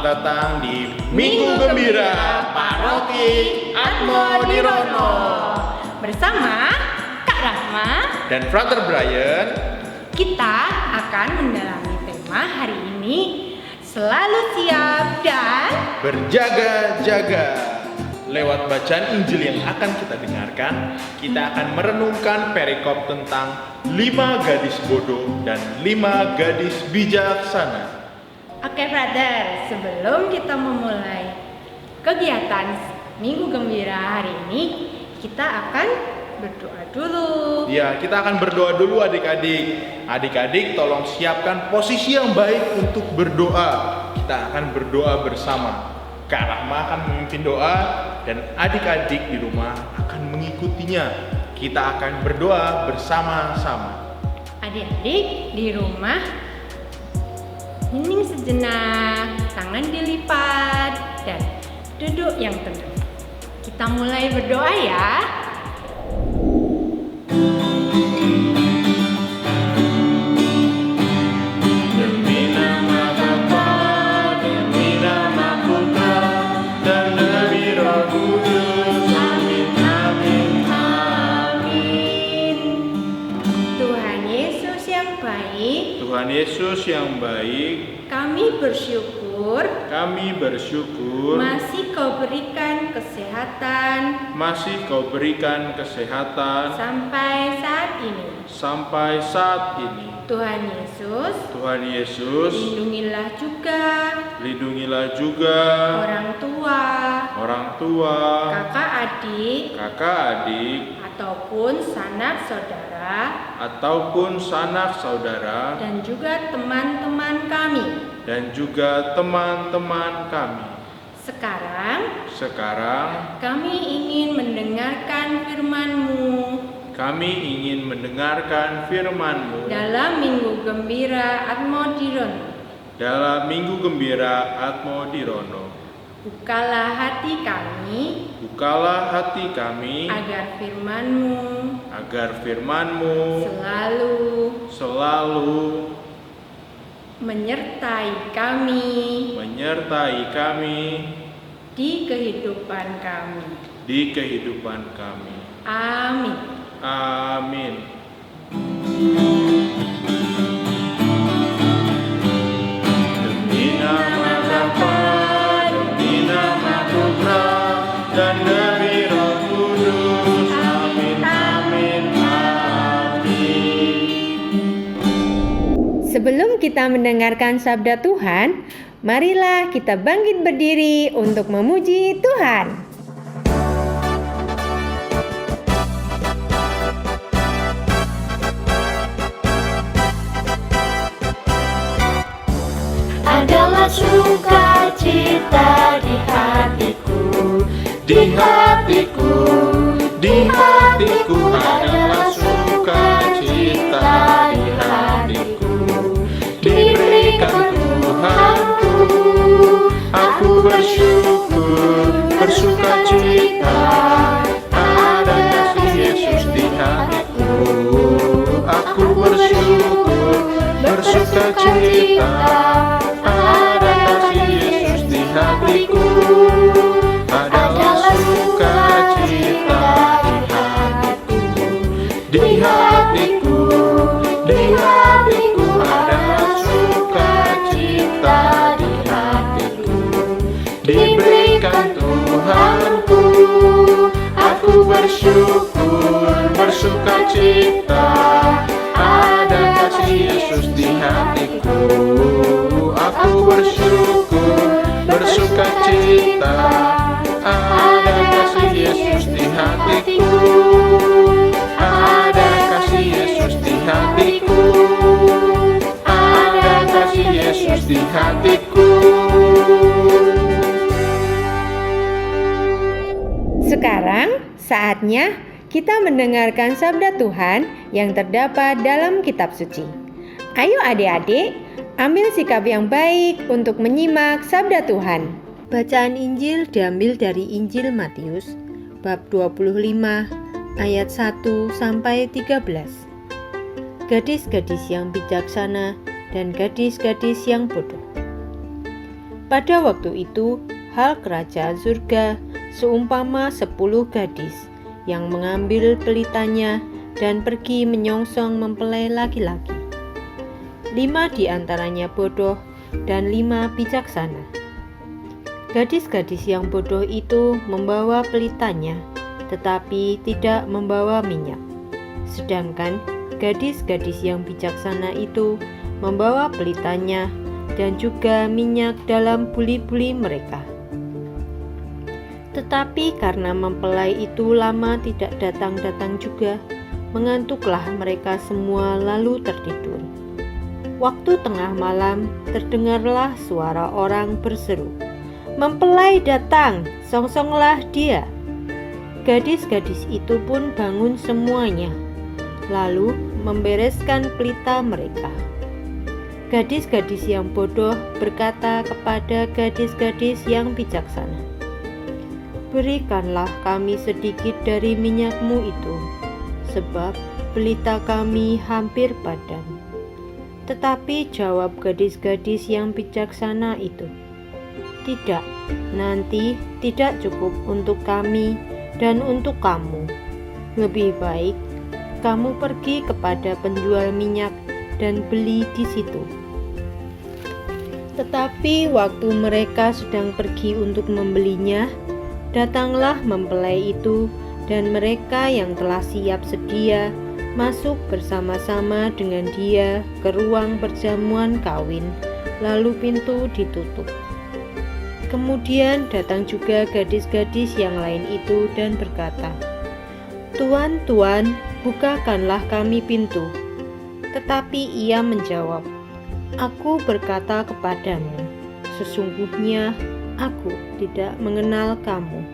datang di Minggu Gembira Paroki Atmo Dirono bersama Kak Rahma dan Frater Brian. Kita akan mendalami tema hari ini, selalu siap dan berjaga-jaga. Lewat bacaan Injil yang akan kita dengarkan, kita akan merenungkan perikop tentang 5 gadis bodoh dan 5 gadis bijaksana. Oke, brother, sebelum kita memulai kegiatan Minggu Gembira hari ini, kita akan berdoa dulu. Ya, kita akan berdoa dulu adik-adik. Adik-adik tolong siapkan posisi yang baik untuk berdoa. Kita akan berdoa bersama. Kak Rahma akan memimpin doa dan adik-adik di rumah akan mengikutinya. Kita akan berdoa bersama-sama. Adik-adik di rumah hening sejenak, tangan dilipat, dan duduk yang tenang. Kita mulai berdoa ya. Demi nama Bapa, demi nama Putra, dan demi Roh Kudus. Amin, amin, Amin. Tuhan Yesus yang baik, Tuhan Yesus yang baik, kami bersyukur masih Kau berikan kesehatan sampai saat ini. Tuhan Yesus, lindungilah juga orang tua, kakak adik, ataupun sanak saudara, dan juga teman-teman kami. Sekarang kami ingin mendengarkan firman-Mu dalam Minggu Gembira Atmo Dirono. Bukalah hati kami agar firman-Mu selalu menyertai kami di kehidupan kami. Amin. Demi nama Bapa, demi nama Putra, dan demi Roh Kudus. Amin, amin, amin. Sebelum kita mendengarkan sabda Tuhan, marilah kita bangkit berdiri untuk memuji Tuhan. Adalah sukacita di hatiku adalah sukacita di hatiku. Diberikan Tuhanku, aku bersukacita. Ada kasih Yesus di hatiku, aku bersukacita. Ada kasih Yesus di hatiku, adalah sukacita di hatiku ada sukacita di hatiku. Diberikan Tuhanku, aku bersukacita. Ada kasih Yesus di hatiku, aku bersukacita. Ada kasih Yesus di hatiku, ada kasih Yesus di hatiku, ada kasih Yesus di hatiku. Sekarang saatnya kita mendengarkan sabda Tuhan yang terdapat dalam kitab suci. Ayo adik-adik, ambil sikap yang baik untuk menyimak sabda Tuhan. Bacaan Injil diambil dari Injil Matius bab 25 ayat 1 sampai 13. Gadis-gadis yang bijaksana dan gadis-gadis yang bodoh. Pada waktu itu, hal kerajaan surga seumpama 10 gadis yang mengambil pelitanya dan pergi menyongsong mempelai laki-laki. 5 di antaranya bodoh dan 5 bijaksana. Gadis-gadis yang bodoh itu membawa pelitanya, tetapi tidak membawa minyak. Sedangkan gadis-gadis yang bijaksana itu membawa pelitanya dan juga minyak dalam buli-buli mereka. Tetapi karena mempelai itu lama tidak datang-datang juga, mengantuklah mereka semua lalu tertidur. Waktu tengah malam terdengarlah suara orang berseru, "Mempelai datang, songsonglah dia." Gadis-gadis itu pun bangun semuanya, lalu membereskan pelita mereka. Gadis-gadis yang bodoh berkata kepada gadis-gadis yang bijaksana, "Berikanlah kami sedikit dari minyakmu itu, sebab pelita kami hampir padam." Tetapi jawab gadis-gadis yang bijaksana itu, "Tidak, nanti tidak cukup untuk kami dan untuk kamu. Lebih baik kamu pergi kepada penjual minyak dan beli di situ." Tetapi waktu mereka sedang pergi untuk membelinya, datanglah mempelai itu, dan mereka yang telah siap sedia masuk bersama-sama dengan dia ke ruang perjamuan kawin, lalu pintu ditutup. Kemudian datang juga gadis-gadis yang lain itu dan berkata, "Tuan, Tuan, bukakanlah kami pintu." Tetapi ia menjawab, "Aku berkata kepadamu, sesungguhnya aku tidak mengenal kamu.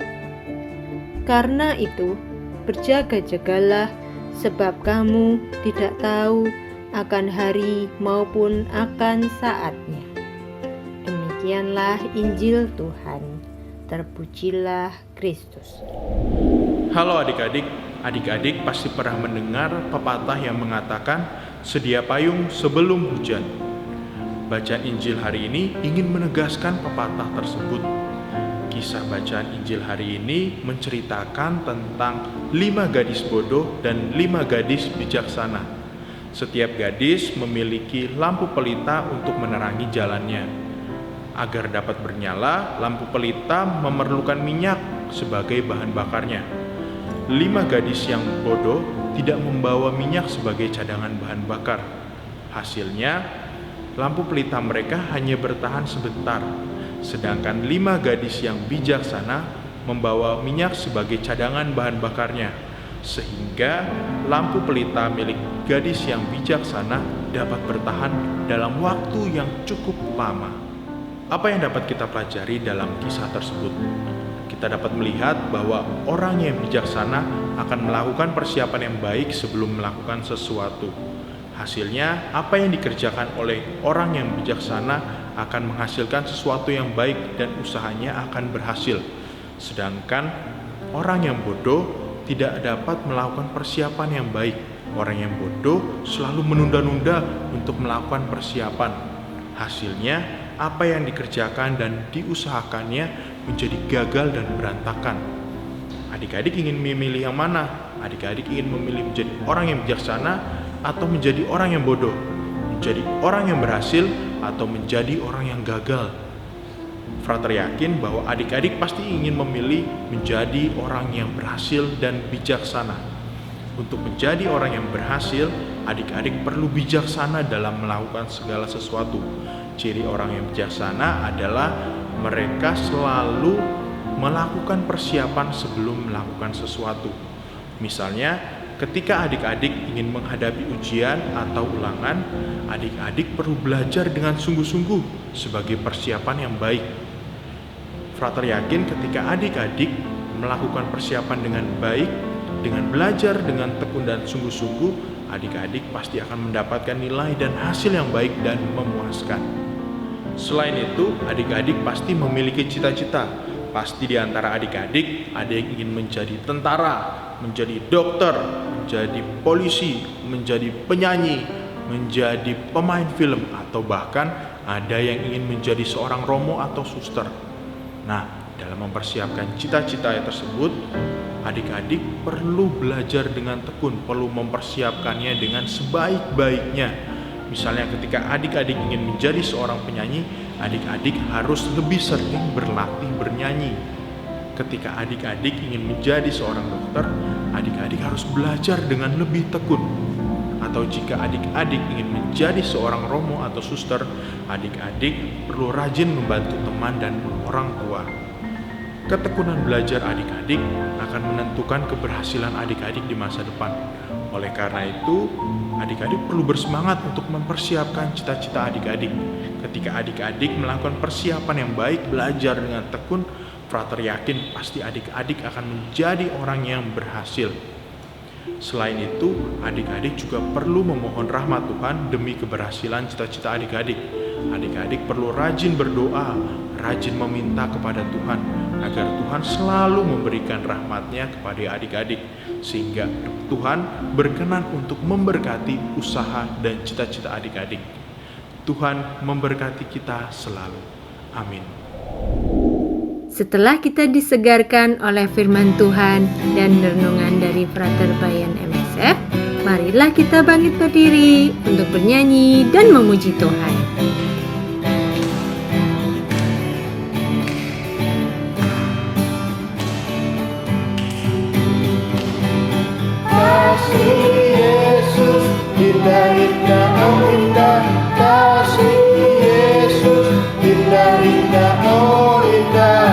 Karena itu, berjaga-jagalah, sebab kamu tidak tahu akan hari maupun akan saatnya." Demikianlah Injil Tuhan. Terpujilah Kristus. Halo adik-adik, adik-adik pasti pernah mendengar pepatah yang mengatakan sedia payung sebelum hujan. Bacaan Injil hari ini ingin menegaskan pepatah tersebut. Kisah bacaan Injil hari ini menceritakan tentang 5 gadis bodoh dan 5 gadis bijaksana. Setiap gadis memiliki lampu pelita untuk menerangi jalannya. Agar dapat bernyala, lampu pelita memerlukan minyak sebagai bahan bakarnya. 5 gadis yang bodoh tidak membawa minyak sebagai cadangan bahan bakar. Hasilnya, lampu pelita mereka hanya bertahan sebentar, sedangkan 5 gadis yang bijaksana membawa minyak sebagai cadangan bahan bakarnya, sehingga lampu pelita milik gadis yang bijaksana dapat bertahan dalam waktu yang cukup lama. Apa yang dapat kita pelajari dalam kisah tersebut? Kita dapat melihat bahwa orang yang bijaksana akan melakukan persiapan yang baik sebelum melakukan sesuatu. Hasilnya, apa yang dikerjakan oleh orang yang bijaksana akan menghasilkan sesuatu yang baik dan usahanya akan berhasil. Sedangkan orang yang bodoh tidak dapat melakukan persiapan yang baik. Orang yang bodoh selalu menunda-nunda untuk melakukan persiapan. Hasilnya, apa yang dikerjakan dan diusahakannya menjadi gagal dan berantakan. Adik-adik ingin memilih yang mana? Adik-adik ingin memilih menjadi orang yang bijaksana atau menjadi orang yang bodoh? Menjadi orang yang berhasil atau menjadi orang yang gagal? Frater yakin bahwa adik-adik pasti ingin memilih menjadi orang yang berhasil dan bijaksana. Untuk menjadi orang yang berhasil, adik-adik perlu bijaksana dalam melakukan segala sesuatu. Ciri orang yang bijaksana adalah mereka selalu melakukan persiapan sebelum melakukan sesuatu. Misalnya, ketika adik-adik ingin menghadapi ujian atau ulangan, adik-adik perlu belajar dengan sungguh-sungguh sebagai persiapan yang baik. Frater yakin ketika adik-adik melakukan persiapan dengan baik, dengan belajar dengan tekun dan sungguh-sungguh, adik-adik pasti akan mendapatkan nilai dan hasil yang baik dan memuaskan. Selain itu, adik-adik pasti memiliki cita-cita. Pasti di antara adik-adik ada yang ingin menjadi tentara, menjadi dokter, menjadi polisi, menjadi penyanyi, menjadi pemain film, atau bahkan ada yang ingin menjadi seorang romo atau suster. Nah, dalam mempersiapkan cita-cita tersebut, adik-adik perlu belajar dengan tekun, perlu mempersiapkannya dengan sebaik-baiknya. Misalnya ketika adik-adik ingin menjadi seorang penyanyi, adik-adik harus lebih sering berlatih bernyanyi. Ketika adik-adik ingin menjadi seorang dokter, adik-adik harus belajar dengan lebih tekun. Atau jika adik-adik ingin menjadi seorang romo atau suster, adik-adik perlu rajin membantu teman dan orang tua. Ketekunan belajar adik-adik akan menentukan keberhasilan adik-adik di masa depan. Oleh karena itu, adik-adik perlu bersemangat untuk mempersiapkan cita-cita adik-adik. Ketika adik-adik melakukan persiapan yang baik, belajar dengan tekun, Frater yakin pasti adik-adik akan menjadi orang yang berhasil. Selain itu, adik-adik juga perlu memohon rahmat Tuhan demi keberhasilan cita-cita adik-adik. Adik-adik perlu rajin berdoa, rajin meminta kepada Tuhan, agar Tuhan selalu memberikan rahmat-Nya kepada adik-adik, sehingga Tuhan berkenan untuk memberkati usaha dan cita-cita adik-adik. Tuhan memberkati kita selalu. Amin. Setelah kita disegarkan oleh firman Tuhan dan renungan dari Frater Bayan MSF, marilah kita bangkit berdiri untuk bernyanyi dan memuji Tuhan. Kasih Yesus, indah-indah, oh indah. Kasih Yesus, indah-indah, oh indah.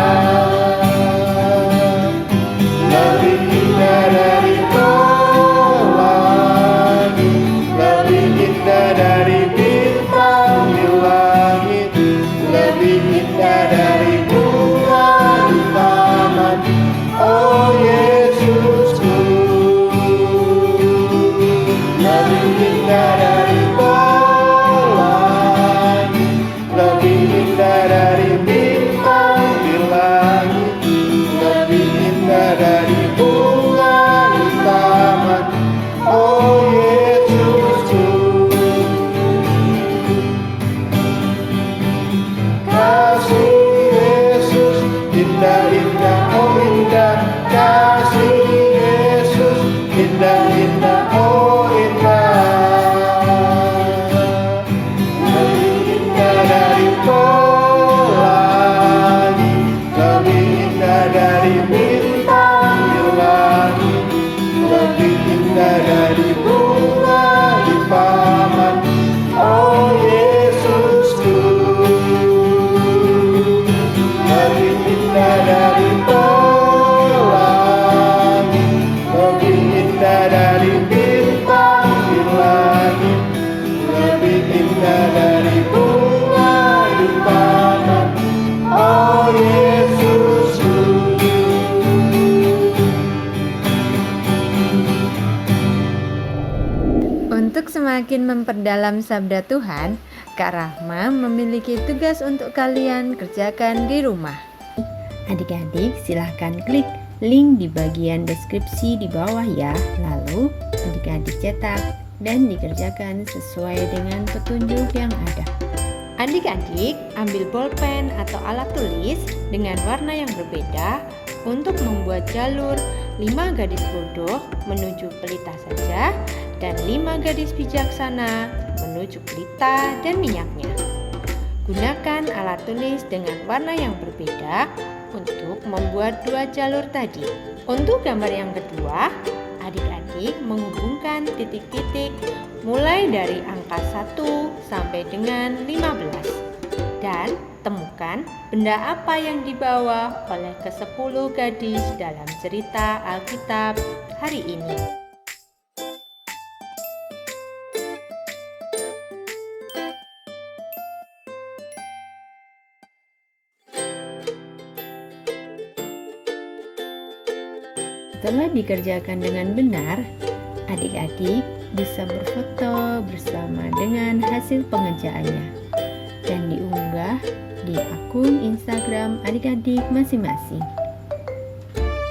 Lebih indah dari pelangi, lebih indah dari bintang di langit, lebih indah dari bunga di taman. Oh Yesusku, lebih indah dari pelangi, lebih indah dari bintang di langit, lebih indah dari bunga di taman. Oh Yesusku, kasih Yesus, indah-indah, oh indah. Kasih Yesus, indah-indah, oh indah. Lebih indah dari pelangi, lebih indah dari bintang di langit, lebih indah dari bunga di taman. Oh Yesusku, lebih indah dari pelangi, lebih indah dari bintang di langit, lebih indah dari bunga di taman. Oh Yesusku. Untuk semakin memperdalam sabda Tuhan, Kak Rahma memiliki tugas untuk kalian kerjakan di rumah. Adik-adik silahkan klik link di bagian deskripsi di bawah ya. Lalu adik-adik cetak dan dikerjakan sesuai dengan petunjuk yang ada. Adik-adik ambil bolpen atau alat tulis dengan warna yang berbeda untuk membuat jalur 5 gadis bodoh menuju pelita saja dan 5 gadis bijaksana menuju pelita dan minyaknya. Gunakan alat tulis dengan warna yang berbeda untuk membuat 2 jalur tadi. Untuk gambar yang kedua, adik-adik menghubungkan titik-titik mulai dari angka 1 sampai dengan 15 dan temukan benda apa yang dibawa oleh ke-10 gadis dalam cerita Alkitab hari ini. Setelah dikerjakan dengan benar, adik-adik bisa berfoto bersama dengan hasil pengerjaannya dan diunggah di akun Instagram adik-adik masing-masing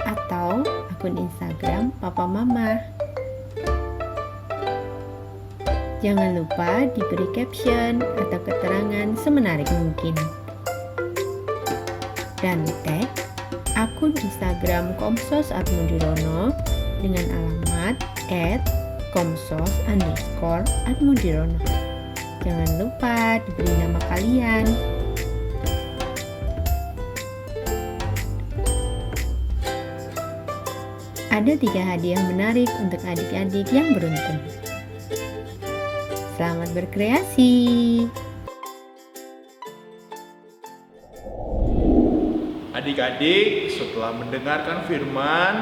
atau akun Instagram Papa Mama. Jangan lupa diberi caption atau keterangan semenarik mungkin. Dan tag akun Instagram Komsos Atmudirono dengan alamat @komsos_Atmudirono. Jangan lupa diberi nama kalian. Ada 3 hadiah menarik untuk adik-adik yang beruntung. Selamat berkreasi. Adik-adik, setelah mendengarkan firman,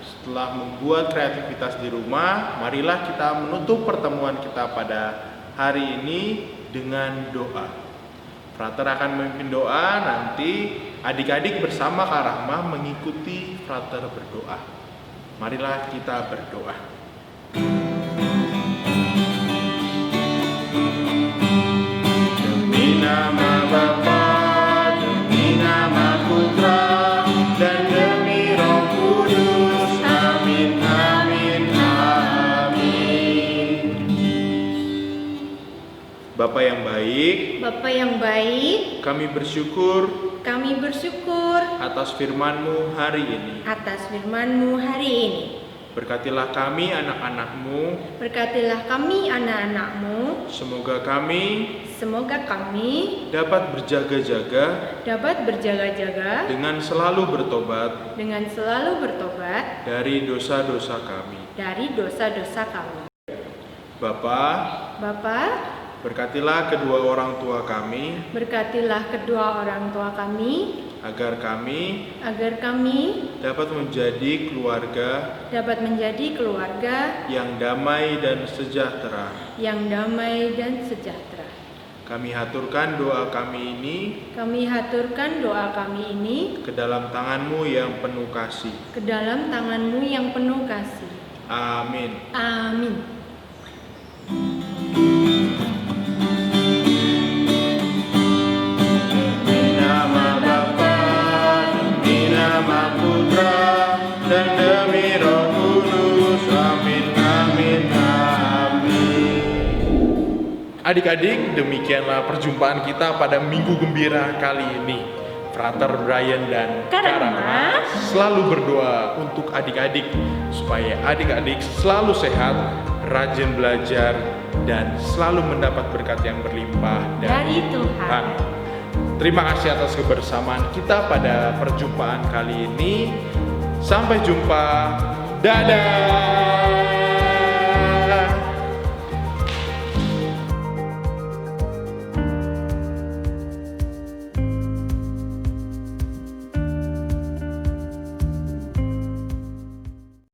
setelah membuat kreativitas di rumah, marilah kita menutup pertemuan kita pada hari ini dengan doa. Frater akan memimpin doa, nanti adik-adik bersama Kak Rahma mengikuti Frater berdoa. Marilah kita berdoa. Demi nama Bapa, demi nama Putra, dan demi Roh Kudus. Amin, amin, amin. Bapa yang baik, Bapa yang baik, kami bersyukur atas firman-Mu hari ini. atas firman-Mu hari ini. Berkatilah kami anak-anak-Mu, Berkatilah kami anak-anak-Mu. semoga kami Semoga kami dapat berjaga-jaga dapat berjaga-jaga dengan selalu bertobat dengan selalu bertobat dari dosa-dosa kami. dari dosa-dosa kami. Bapa, Bapa, berkatilah kedua orang tua kami, berkatilah kedua orang tua kami, agar kami agar kami dapat menjadi keluarga yang damai dan sejahtera. yang damai dan sejahtera. Kami haturkan doa kami ini Kami haturkan doa kami ini ke dalam tangan-Mu yang penuh kasih. ke dalam tangan-Mu yang penuh kasih. Amin. Amin. Demi nama Bapa, demi nama Putra, dan demi Roh Kudus. Amin, amin, amin. Adik-adik, demikianlah perjumpaan kita pada Minggu Gembira kali ini. Frater Brian dan Kak Kak Rahma Rahma selalu berdoa untuk adik-adik supaya adik-adik selalu sehat, rajin belajar, dan selalu mendapat berkat yang berlimpah dari Tuhan. Terima kasih atas kebersamaan kita pada perjumpaan kali ini. Sampai jumpa. Dadah.